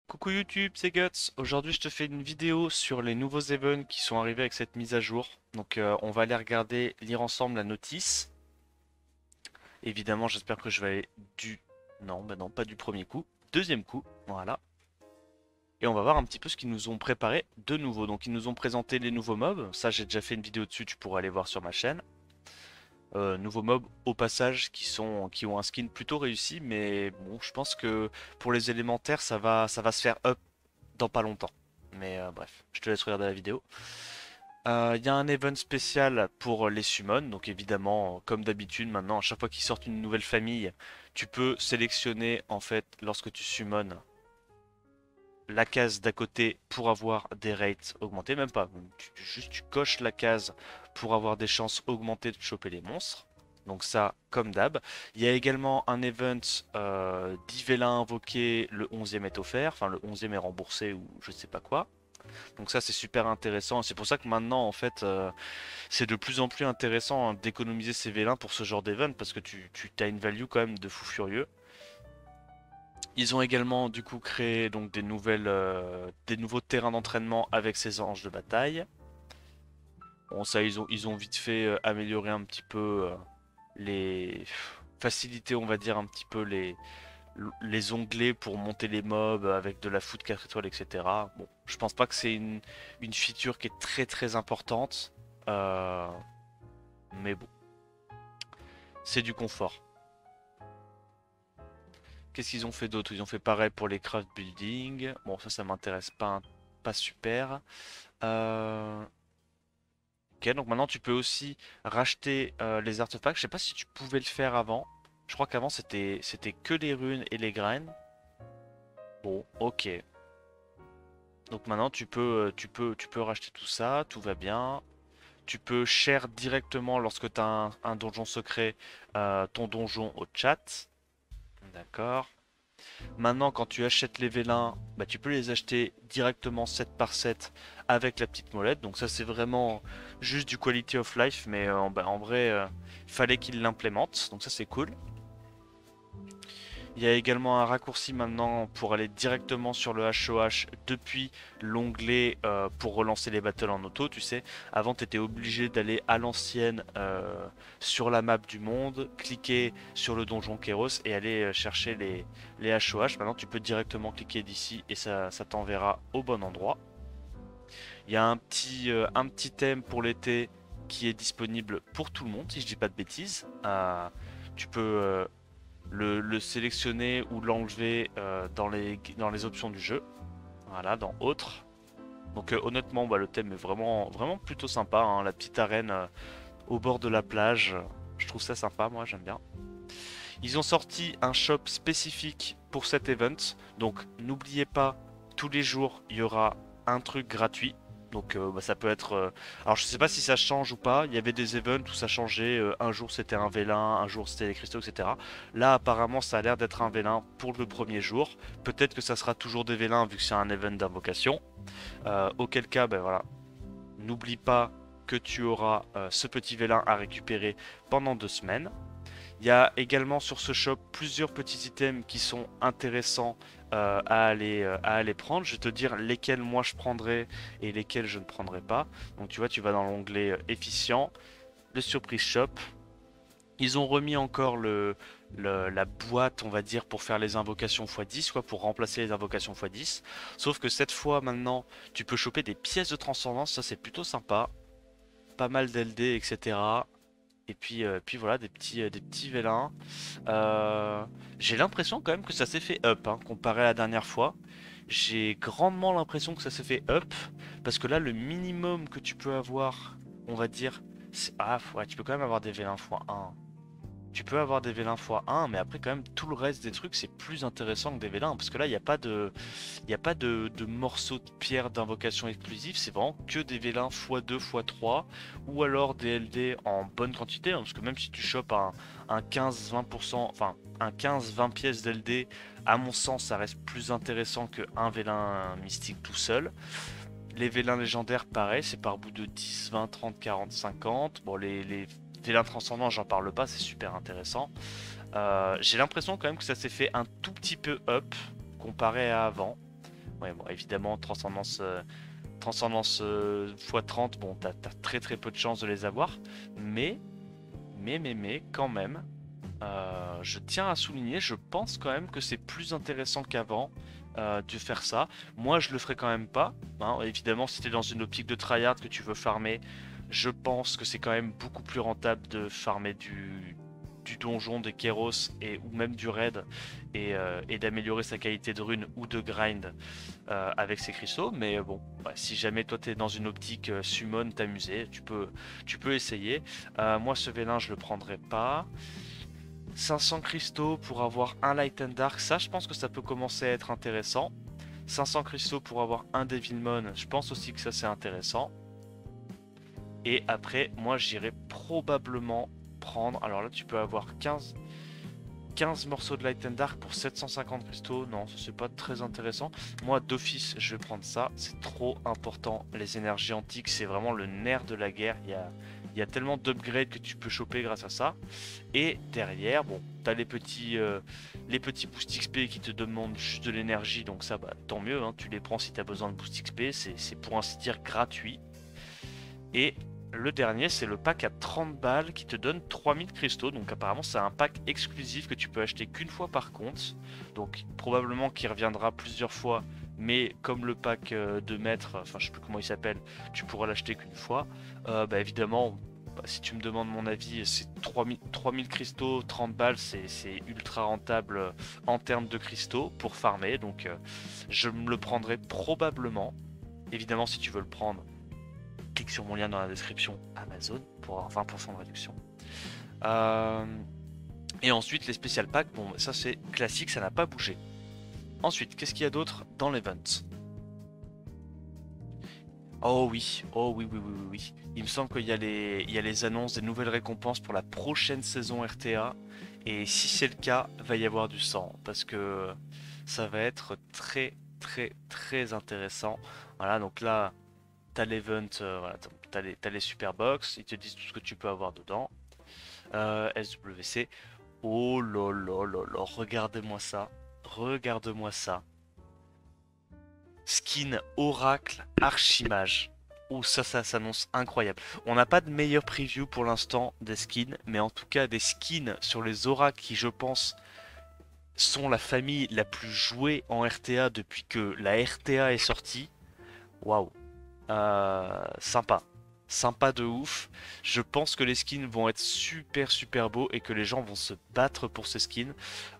Coucou YouTube, c'est Guts. Aujourd'hui, je te fais une vidéo sur les nouveaux events qui sont arrivés avec cette mise à jour. Donc, on va aller regarder, lire ensemble la notice. Évidemment, j'espère que je vais aller du... Non, bah non, pas du premier coup. Deuxième coup, voilà. Et on va voir un petit peu ce qu'ils nous ont préparé de nouveau. Donc, ils nous ont présenté les nouveaux mobs. Ça, j'ai déjà fait une vidéo dessus, tu pourras aller voir sur ma chaîne. Nouveaux mobs au passage qui ont un skin plutôt réussi, mais bon, je pense que pour les élémentaires, ça va se faire up dans pas longtemps. Mais bref, je te laisse regarder la vidéo. Il y a un event spécial pour les summons, donc évidemment, comme d'habitude, maintenant, à chaque fois qu'ils sortent une nouvelle famille, tu peux sélectionner en fait lorsque tu summons la case d'à côté pour avoir des rates augmentés, même pas, juste tu coches la case pour avoir des chances augmentées de choper les monstres. Donc ça, comme d'hab. Il y a également un event 10 vélins invoqués, le 11e est offert, enfin le 11e est remboursé ou je sais pas quoi. Donc ça c'est super intéressant. C'est pour ça que maintenant en fait c'est de plus en plus intéressant hein, d'économiser ces vélins pour ce genre d'event parce que tu as une value quand même de fou furieux. Ils ont également du coup créé donc des nouveaux terrains d'entraînement avec ces anges de bataille. Bon ça ils ont vite fait améliorer un petit peu les faciliter on va dire un petit peu les onglets pour monter les mobs avec de la foot 4 étoiles etc. Bon je pense pas que c'est une feature qui est très très importante. Euh, mais bon c'est du confort. Qu'est-ce qu'ils ont fait d'autre? Ils ont fait pareil pour les craft building. Bon, ça m'intéresse pas, pas super. Euh, Ok, donc maintenant tu peux aussi racheter les artefacts. Je sais pas si tu pouvais le faire avant. Je crois qu'avant c'était que les runes et les graines. Bon, ok. Donc maintenant tu peux racheter tout ça, tout va bien. Tu peux share directement lorsque tu as un donjon secret ton donjon au chat. D'accord. Maintenant, quand tu achètes les vélins, bah, tu peux les acheter directement 7 par 7 avec la petite molette. Donc ça, c'est vraiment juste du quality of life, mais en vrai, il fallait qu'ils l'implémentent. Donc ça, c'est cool. Il y a également un raccourci maintenant pour aller directement sur le HOH depuis l'onglet pour relancer les battles en auto. Tu sais, avant tu étais obligé d'aller à l'ancienne sur la map du monde, cliquer sur le donjon Kéros et aller chercher les HOH. Maintenant tu peux directement cliquer d'ici et ça t'enverra au bon endroit. Il y a un petit thème pour l'été qui est disponible pour tout le monde, si je dis pas de bêtises. Tu peux le sélectionner ou l'enlever dans les options du jeu. Voilà, dans autres. Donc honnêtement, bah, le thème est vraiment plutôt sympa, hein. La petite arène au bord de la plage, je trouve ça sympa, moi j'aime bien. Ils ont sorti un shop spécifique pour cet event. Donc n'oubliez pas, tous les jours, il y aura un truc gratuit. Donc bah, ça peut être... Alors je sais pas si ça change ou pas. Il y avait des events où ça changeait. Un jour c'était un vélin, un jour c'était les cristaux, etc. Là apparemment ça a l'air d'être un vélin pour le premier jour. Peut-être que ça sera toujours des vélins vu que c'est un event d'invocation. Auquel cas, ben voilà, n'oublie pas que tu auras ce petit vélin à récupérer pendant 2 semaines. Il y a également sur ce shop plusieurs petits items qui sont intéressants à aller prendre. Je vais te dire lesquels moi je prendrai et lesquels je ne prendrai pas. Donc tu vois, tu vas dans l'onglet efficient, le surprise shop. Ils ont remis encore la boîte, on va dire, pour faire les invocations x10, quoi, pour remplacer les invocations x10. Sauf que cette fois, maintenant, tu peux choper des pièces de transcendance, ça c'est plutôt sympa. Pas mal d'LD, etc. Et puis voilà, des petits vélins. Euh, j'ai l'impression quand même que ça s'est fait up, hein, comparé à la dernière fois. J'ai grandement l'impression que ça s'est fait up, parce que là, le minimum que tu peux avoir, on va dire, c'est... Ah, ouais, tu peux quand même avoir des vélins x1. Tu peux avoir des vélins x1, mais après quand même tout le reste des trucs c'est plus intéressant que des vélins, parce que là il y a pas de morceaux de pierre d'invocation exclusif, c'est vraiment que des vélins x2, x3, ou alors des LD en bonne quantité, hein, parce que même si tu chopes un 15-20%, enfin un 15-20 pièces d'LD, à mon sens ça reste plus intéressant que un vélin mystique tout seul. Les vélins légendaires, pareil, c'est par bout de 10, 20, 30, 40, 50. Bon, les vélins transcendants, j'en parle pas, c'est super intéressant. J'ai l'impression quand même que ça s'est fait un tout petit peu up comparé à avant. Ouais, bon, évidemment, transcendance x30, bon, t'as très très peu de chances de les avoir. Mais, quand même, je tiens à souligner, je pense quand même que c'est plus intéressant qu'avant de faire ça. Moi, je le ferai quand même pas, hein. Évidemment, si t'es dans une optique de tryhard que tu veux farmer, je pense que c'est quand même beaucoup plus rentable de farmer du donjon, des Kéros ou même du raid et d'améliorer sa qualité de rune ou de grind avec ces cristaux. Mais bon, ouais, si jamais toi t'es dans une optique summon, t'amuser, tu peux essayer. Moi, ce vélin, je le prendrai pas. 500 cristaux pour avoir un Light and Dark, ça je pense que ça peut commencer à être intéressant. 500 cristaux pour avoir un Devilmon, je pense aussi que ça c'est intéressant. Et après, moi j'irai probablement prendre, alors là tu peux avoir 15 morceaux de Light and Dark pour 750 cristaux, non, ça c'est pas très intéressant. Moi d'office je vais prendre ça, c'est trop important. Les énergies antiques c'est vraiment le nerf de la guerre, il y a tellement d'upgrades que tu peux choper grâce à ça. Et derrière, bon, t'as les petits boosts XP qui te demandent juste de l'énergie, donc ça, bah, tant mieux, hein, tu les prends si t'as besoin de boost XP, c'est pour ainsi dire gratuit. Et le dernier, c'est le pack à 30 balles qui te donne 3000 cristaux, donc apparemment c'est un pack exclusif que tu peux acheter qu'une fois par compte, donc probablement qui reviendra plusieurs fois, mais comme le pack de maître, enfin je sais plus comment il s'appelle, tu pourras l'acheter qu'une fois. Bah évidemment, bah, si tu me demandes mon avis, c'est 3000 cristaux, 30 balles, c'est ultra rentable en termes de cristaux pour farmer, donc je me le prendrai probablement. Évidemment, si tu veux le prendre, clique sur mon lien dans la description Amazon pour avoir 20% de réduction. Euh, et ensuite, les spécial packs, bon, ça c'est classique, ça n'a pas bougé. Ensuite, qu'est-ce qu'il y a d'autre dans l'event? Oh oui, oh oui, oui, oui, oui, oui. Il me semble qu'il y a les annonces des nouvelles récompenses pour la prochaine saison RTA. Et si c'est le cas, va y avoir du sang. Parce que ça va être très, très, très intéressant. Voilà, donc là, t'as l'event, voilà, t'as les super box. Ils te disent tout ce que tu peux avoir dedans. SWC. Oh là là là là, regardez-moi ça. Regarde-moi ça. Skin Oracle Archimage. Oh, ça s'annonce incroyable. On n'a pas de meilleur preview pour l'instant des skins, mais en tout cas des skins sur les oracles qui, je pense, sont la famille la plus jouée en RTA depuis que la RTA est sortie. Waouh. Sympa. Sympa de ouf. Je pense que les skins vont être super super beaux et que les gens vont se battre pour ces skins.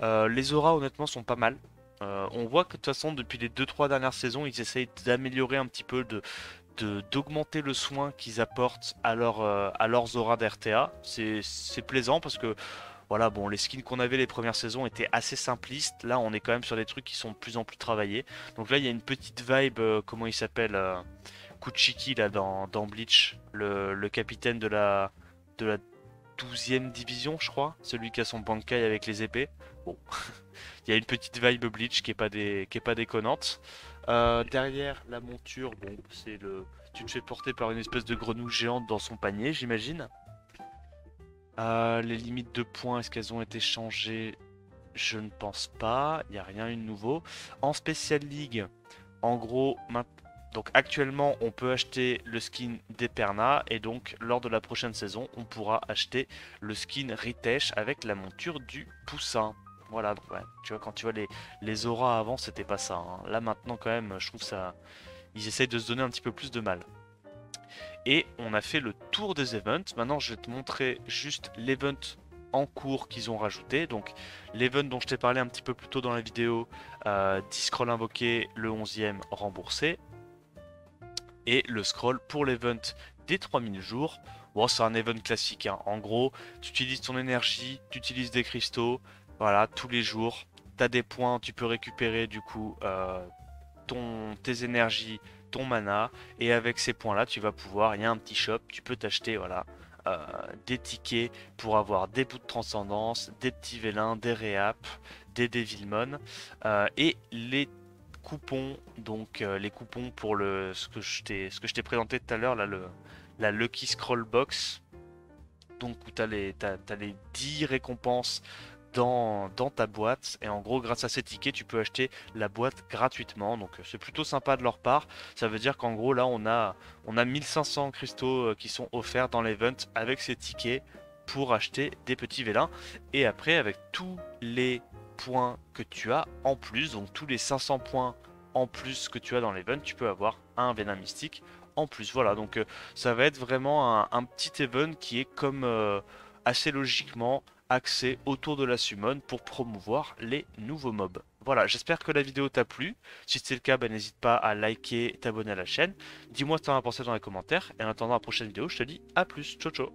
Les auras honnêtement sont pas mal. On voit que de toute façon depuis les 2-3 dernières saisons ils essayent d'améliorer un petit peu, d'augmenter le soin qu'ils apportent à leurs auras d'RTA. C'est plaisant parce que voilà, bon, les skins qu'on avait les premières saisons étaient assez simplistes. Là, on est quand même sur des trucs qui sont de plus en plus travaillés. Donc là, il y a une petite vibe, comment il s'appelle, Kuchiki là dans Bleach, le capitaine de la 12e division, je crois, celui qui a son Bankai avec les épées. Bon, il y a une petite vibe Bleach qui est pas déconnante. Derrière la monture, bon, tu te fais porter par une espèce de grenouille géante dans son panier, j'imagine. Les limites de points, est-ce qu'elles ont été changées? Je ne pense pas. Il n'y a rien eu de nouveau. En Special League, en gros, donc actuellement, on peut acheter le skin d'Eperna et donc lors de la prochaine saison, on pourra acheter le skin Ritesh avec la monture du poussin. Voilà, donc ouais, tu vois, quand tu vois les auras avant, c'était pas ça, hein. Là maintenant, quand même, je trouve ça. Ils essayent de se donner un petit peu plus de mal. Et on a fait le tour des events. Maintenant, je vais te montrer juste l'event en cours qu'ils ont rajouté. Donc, l'event dont je t'ai parlé un petit peu plus tôt dans la vidéo, 10 scrolls invoqués, le 11e remboursé. Et le scroll pour l'event des 3000 jours. Bon, c'est un event classique, hein. En gros, tu utilises ton énergie, tu utilises des cristaux. Voilà, tous les jours. Tu as des points, tu peux récupérer du coup tes énergies, ton mana, et avec ces points là tu vas pouvoir, il y a un petit shop, tu peux t'acheter voilà des tickets pour avoir des bouts de transcendance, des petits vélins, des réaps, des Devilmon, et les coupons, donc les coupons pour ce que je t'ai présenté tout à l'heure, là, la Lucky Scroll Box, donc où t'as les 10 récompenses dans ta boîte. Et en gros, grâce à ces tickets, tu peux acheter la boîte gratuitement. Donc c'est plutôt sympa de leur part. Ça veut dire qu'en gros, là, on a 1500 cristaux qui sont offerts dans l'event avec ces tickets pour acheter des petits vélins. Et après, avec tous les points que tu as en plus, donc tous les 500 points en plus que tu as dans l'event, tu peux avoir un venin mystique en plus. Voilà, donc ça va être vraiment un petit event qui est comme assez logiquement axé autour de la summon pour promouvoir les nouveaux mobs. Voilà, j'espère que la vidéo t'a plu. Si c'est le cas, bah, n'hésite pas à liker, t'abonner à la chaîne. Dis-moi ce que t'en as pensé dans les commentaires. Et en attendant la prochaine vidéo, je te dis à plus. Ciao ciao.